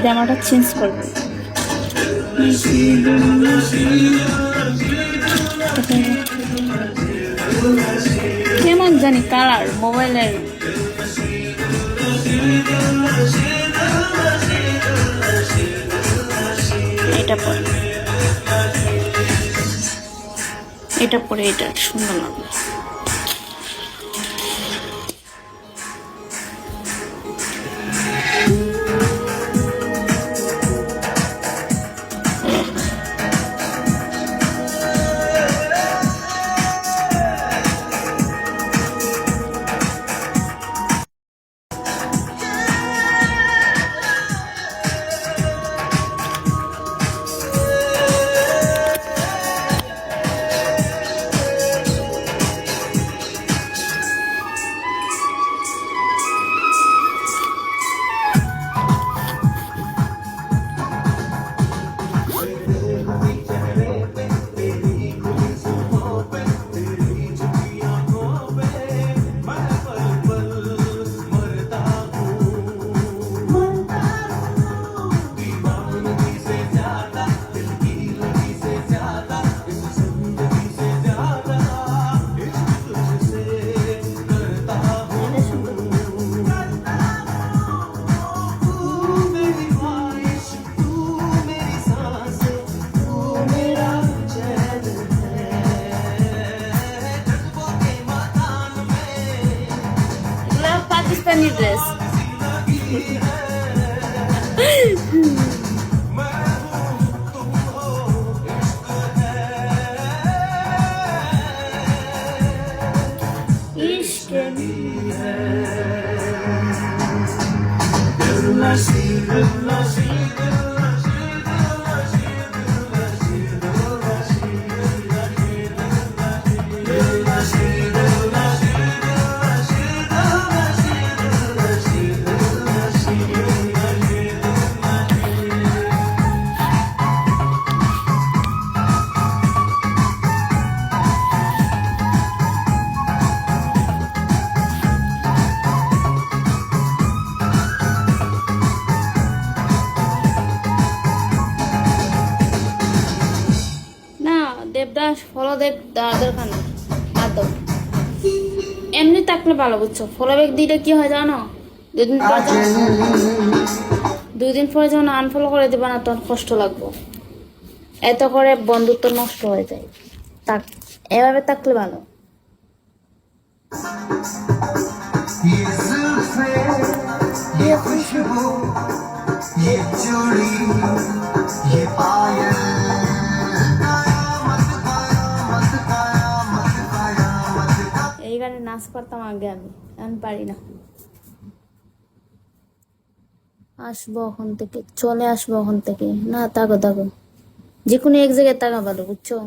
জামাটা চেঞ্জ করবো। কেমন জানি কালার মোবাইলের। এটা পরে এটা সুন্দর লাগবে। পাকিস্তানি ড্রেস। দেবদাস ফলো দেব দরকার নেই, বাদ দাও। এমনি থাকলে ভালো, বুঝছো? ফলো ব্যাক দিলে কি হয় জানো, দুদিন পরে যখন আনফলো করে দেবে না তখন কষ্ট লাগবে, এত করে বন্ধুত্ব নষ্ট হয়ে যায়। থাক, এভাবে থাকলে ভালো। এই গানে নাচ করতাম আগে, আমি এখন পারি না। আসবো ওখান থেকে, চলে আসবো ওখান থেকে। না, তাগো যে কোনো এক জায়গায় তাগা ভালো, বুঝছো?